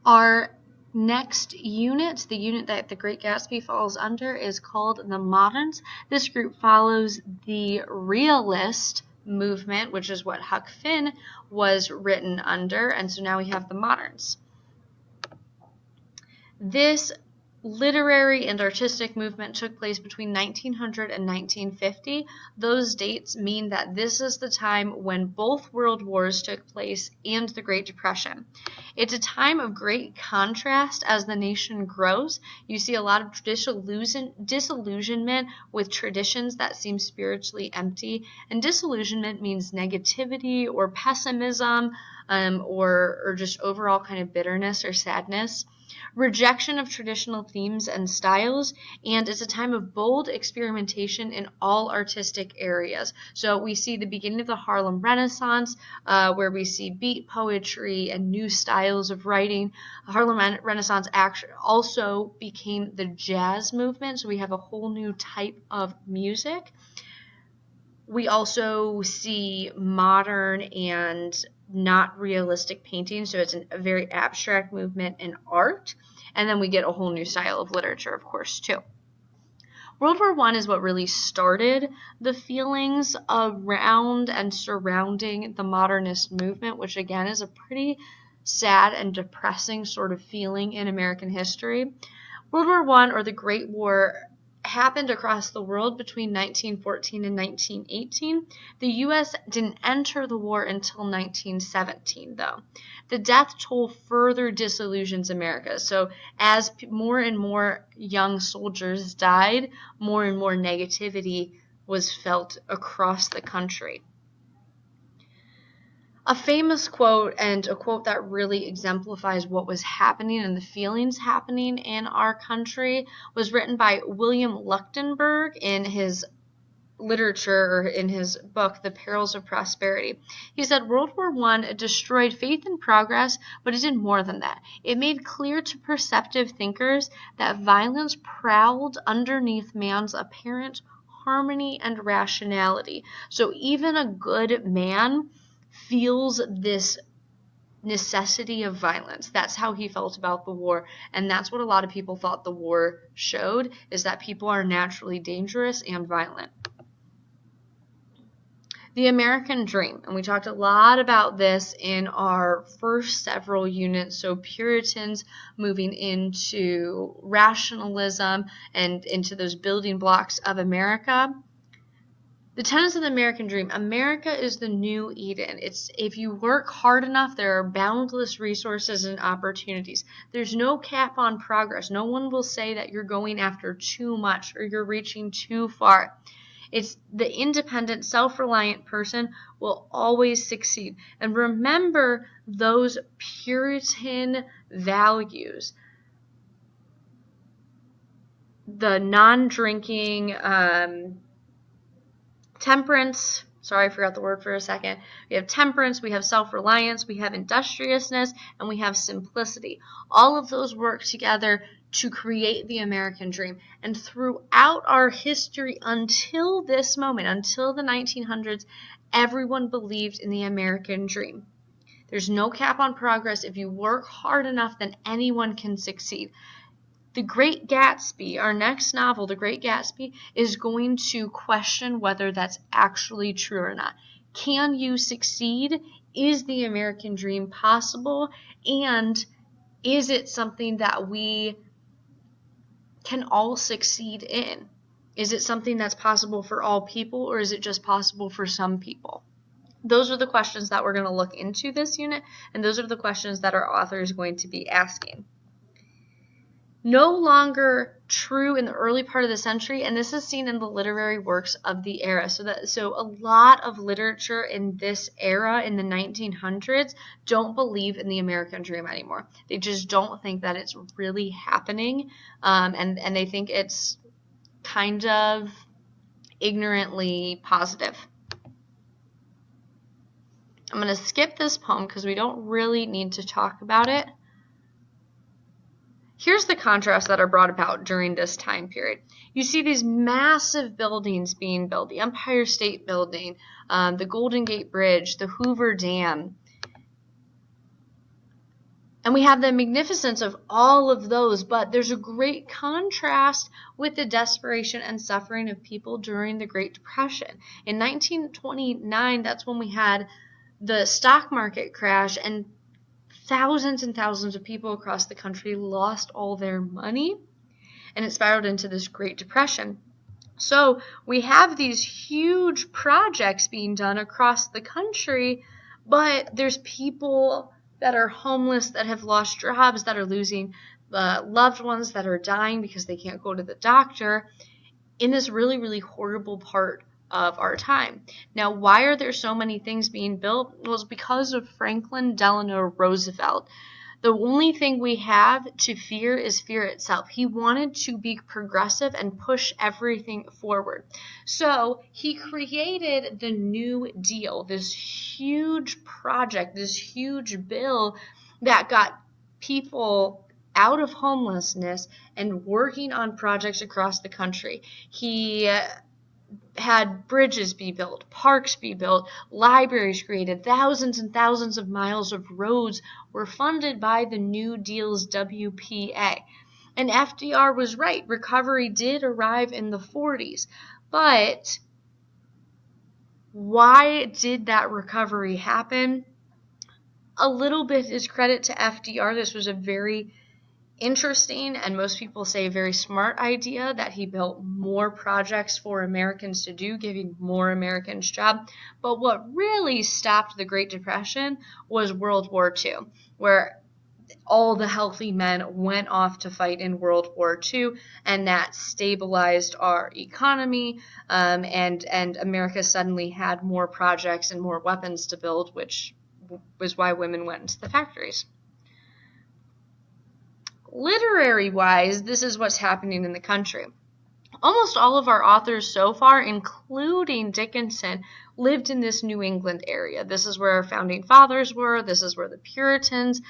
Our next unit, the unit that The Great Gatsby falls under, is called the Moderns. This group follows the realist movement, which is what Huck Finn was written under, and so now we have the Moderns. This literary and artistic movement took place between 1900 and 1950. Those dates mean that this is the time when both world wars took place and the Great Depression. It's a time of great contrast as the nation grows. You see a lot of disillusionment with traditions that seem spiritually empty, and disillusionment means negativity or pessimism, or just overall kind of bitterness or sadness. Rejection of traditional themes and styles, and it's a time of bold experimentation in all artistic areas. So we see the beginning of the Harlem Renaissance, where we see beat poetry and new styles of writing. The Harlem Renaissance also became the jazz movement, so we have a whole new type of music. We also see modern and not realistic painting, so it's a very abstract movement in art. And then we get a whole new style of literature, of course, too. World War I is what really started the feelings around and surrounding the modernist movement, which again is a pretty sad and depressing sort of feeling in American history. World War I, or the Great War, happened across the world between 1914 and 1918. The U.S. didn't enter the war until 1917, though. The death toll further disillusions America. So as more and more young soldiers died, more and more negativity was felt across the country. A famous quote, and a quote that really exemplifies what was happening and the feelings happening in our country, was written by William Leuchtenberg in his literature, or in his book, The Perils of Prosperity. He said, World War I destroyed faith in progress, but it did more than that. It made clear to perceptive thinkers that violence prowled underneath man's apparent harmony and rationality. So even a good man feels this necessity of violence. That's how he felt about the war, and that's what a lot of people thought the war showed, is that people are naturally dangerous and violent. The American Dream, and we talked a lot about this in our first several units, so Puritans moving into rationalism and into those building blocks of America. The tenets of the American Dream. America is the new Eden. It's if you work hard enough, there are boundless resources and opportunities. There's no cap on progress. No one will say that you're going after too much or you're reaching too far. It's the independent, self-reliant person will always succeed. And remember those Puritan values. The non-drinking, temperance, sorry, I forgot the word for a second. We have temperance, we have self-reliance, we have industriousness, and we have simplicity. All of those work together to create the American dream. And throughout our history until this moment, until the 1900s, everyone believed in the American dream. There's no cap on progress. If you work hard enough, then anyone can succeed. The Great Gatsby, our next novel, The Great Gatsby, is going to question whether that's actually true or not. Can you succeed? Is the American dream possible? And is it something that we can all succeed in? Is it something that's possible for all people, or is it just possible for some people? Those are the questions that we're going to look into this unit, and those are the questions that our author is going to be asking. No longer true in the early part of the century, and this is seen in the literary works of the era. So a lot of literature in this era, in the 1900s, don't believe in the American dream anymore. They just don't think that it's really happening, and they think it's kind of ignorantly positive. I'm going to skip this poem because we don't really need to talk about it. Here's the contrasts that are brought about during this time period. You see these massive buildings being built, the Empire State Building, the Golden Gate Bridge, the Hoover Dam. And we have the magnificence of all of those, but there's a great contrast with the desperation and suffering of people during the Great Depression. In 1929, that's when we had the stock market crash, and thousands of people across the country lost all their money, and it spiraled into this Great Depression. So we have these huge projects being done across the country, but there's people that are homeless, that have lost jobs, that are losing loved ones, that are dying because they can't go to the doctor in this really, really horrible part of our time. Now, why are there so many things being built? Well, it's because of Franklin Delano Roosevelt. The only thing we have to fear is fear itself. He wanted to be progressive and push everything forward. So he created the New Deal, this huge project, this huge bill that got people out of homelessness and working on projects across the country. He had bridges be built, parks be built, libraries created, thousands and thousands of miles of roads were funded by the New Deal's WPA. And FDR was right. Recovery did arrive in the 40s. But why did that recovery happen? A little bit is credit to FDR. This was a very interesting, and most people say a very smart idea, that he built more projects for Americans to do, giving more Americans jobs. But what really stopped the Great Depression was World War II, where all the healthy men went off to fight in World War II, and that stabilized our economy, and America suddenly had more projects and more weapons to build, which was why women went into the factories. Literary-wise, this is what's happening in the country. Almost all of our authors so far, including Dickinson, lived in this New England area. This is where our founding fathers were. This is where the Puritans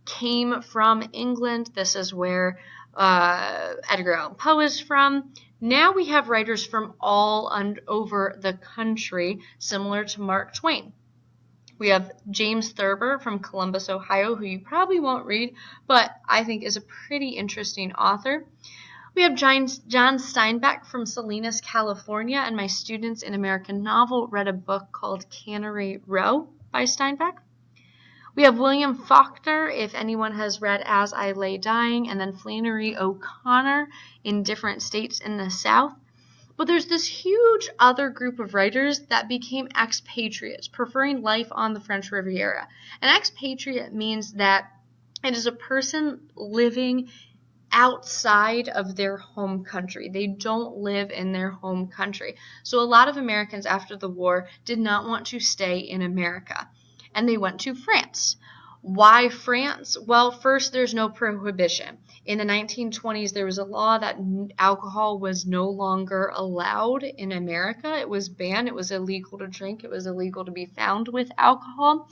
came from, England. This is where Edgar Allan Poe is from. Now we have writers from all over the country, similar to Mark Twain. We have James Thurber from Columbus, Ohio, who you probably won't read, but I think is a pretty interesting author. We have John Steinbeck from Salinas, California, and my students in American Novel read a book called Cannery Row by Steinbeck. We have William Faulkner, if anyone has read As I Lay Dying, and then Flannery O'Connor in Different States in the South. But there's this huge other group of writers that became expatriates, preferring life on the French Riviera. An expatriate means that it is a person living outside of their home country. They don't live in their home country. So a lot of Americans after the war did not want to stay in America, and they went to France. Why France? Well, first, there's no prohibition. In the 1920s, there was a law that alcohol was no longer allowed in America. It was banned. It was illegal to drink. It was illegal to be found with alcohol.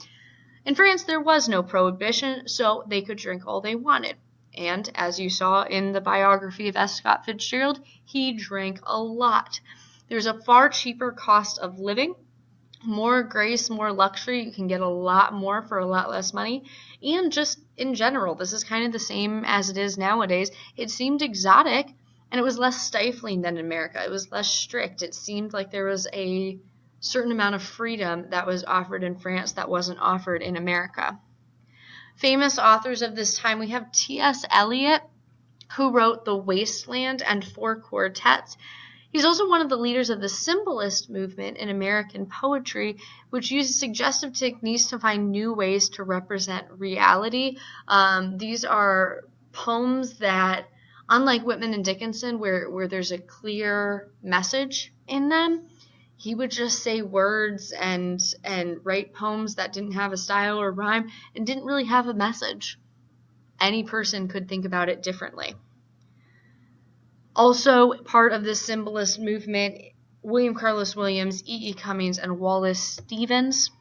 In France, there was no prohibition, so they could drink all they wanted. And as you saw in the biography of S. Scott Fitzgerald, he drank a lot. There's a far cheaper cost of living. More grace, more luxury. You can get a lot more for a lot less money. And just in general, this is kind of the same as it is nowadays. It seemed exotic, and it was less stifling than in America. It was less strict. It seemed like there was a certain amount of freedom that was offered in France that wasn't offered in America. Famous authors of this time, we have T.S. Eliot, who wrote The Wasteland and Four Quartets. He's also one of the leaders of the symbolist movement in American poetry, which uses suggestive techniques to find new ways to represent reality. These are poems that, unlike Whitman and Dickinson, where there's a clear message in them, he would just say words and write poems that didn't have a style or rhyme and didn't really have a message. Any person could think about it differently. Also, part of this symbolist movement, William Carlos Williams, E.E. Cummings, and Wallace Stevens.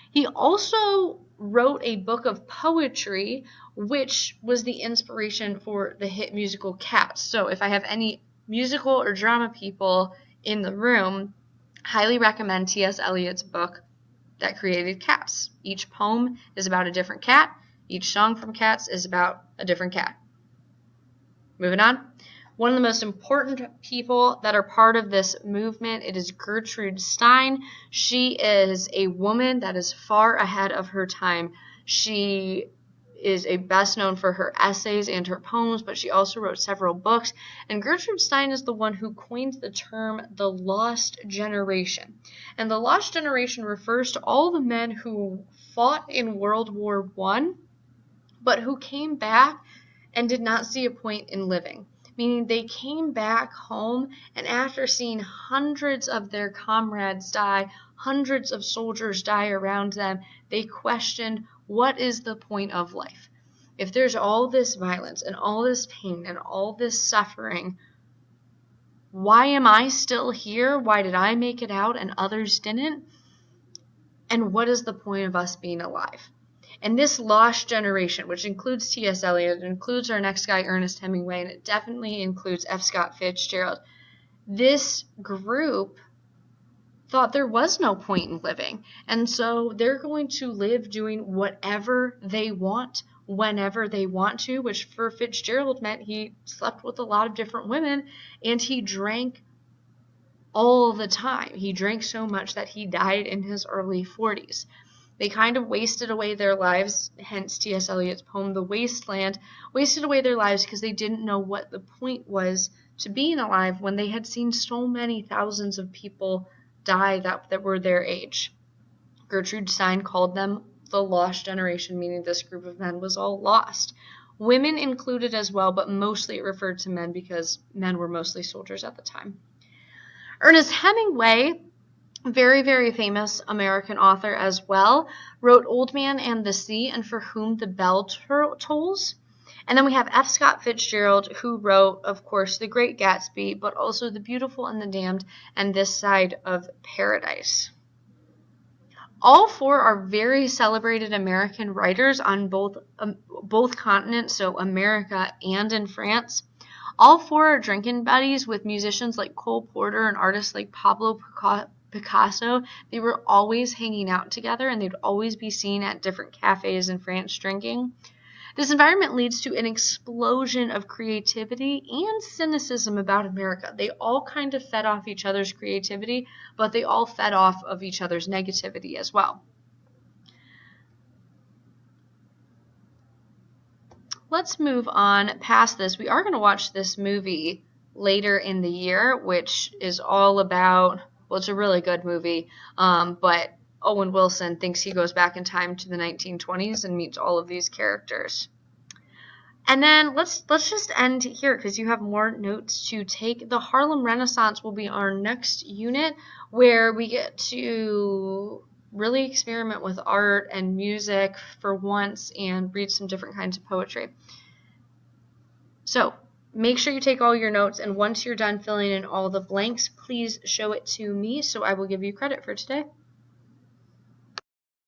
He also wrote a book of poetry, which was the inspiration for the hit musical Cats. So if I have any musical or drama people in the room, highly recommend T.S. Eliot's book that created Cats. Each poem is about a different cat. Each song from Cats is about a different cat. Moving on. One of the most important people that are part of this movement, it is Gertrude Stein. She is a woman that is far ahead of her time. She is best known for her essays and her poems, but she also wrote several books. And Gertrude Stein is the one who coined the term the Lost Generation. And the Lost Generation refers to all the men who fought in World War I, but who came back and did not see a point in living. Meaning they came back home, and after seeing hundreds of their comrades die, hundreds of soldiers die around them, they questioned, what is the point of life? If there's all this violence and all this pain and all this suffering, why am I still here? Why did I make it out and others didn't? And what is the point of us being alive? And this lost generation, which includes T.S. Eliot, it includes our next guy, Ernest Hemingway, and it definitely includes F. Scott Fitzgerald, this group thought there was no point in living. And so they're going to live doing whatever they want, whenever they want to, which for Fitzgerald meant he slept with a lot of different women, and he drank all the time. He drank so much that he died in his early 40s. They kind of wasted away their lives, hence T.S. Eliot's poem, The Wasteland, wasted away their lives because they didn't know what the point was to being alive when they had seen so many thousands of people die that were their age. Gertrude Stein called them the Lost Generation, meaning this group of men was all lost. Women included as well, but mostly it referred to men because men were mostly soldiers at the time. Ernest Hemingway, very, very famous American author as well, wrote Old Man and the Sea and For Whom the Bell Tolls. And then we have F. Scott Fitzgerald, who wrote, of course, The Great Gatsby, but also The Beautiful and the Damned and This Side of Paradise. All four are very celebrated American writers on both continents, so America and in France. All four are drinking buddies with musicians like Cole Porter and artists like Pablo Picasso. They were always hanging out together, and they'd always be seen at different cafes in France drinking. This environment leads to an explosion of creativity and cynicism about America. They all kind of fed off each other's creativity, but they all fed off of each other's negativity as well. Let's move on past this. We are going to watch this movie later in the year, which is all about, well, it's a really good movie, but Owen Wilson thinks he goes back in time to the 1920s and meets all of these characters. And then let's just end here because you have more notes to take. The Harlem Renaissance will be our next unit, where we get to really experiment with art and music for once and read some different kinds of poetry. So make sure you take all your notes, and once you're done filling in all the blanks, please show it to me so I will give you credit for today.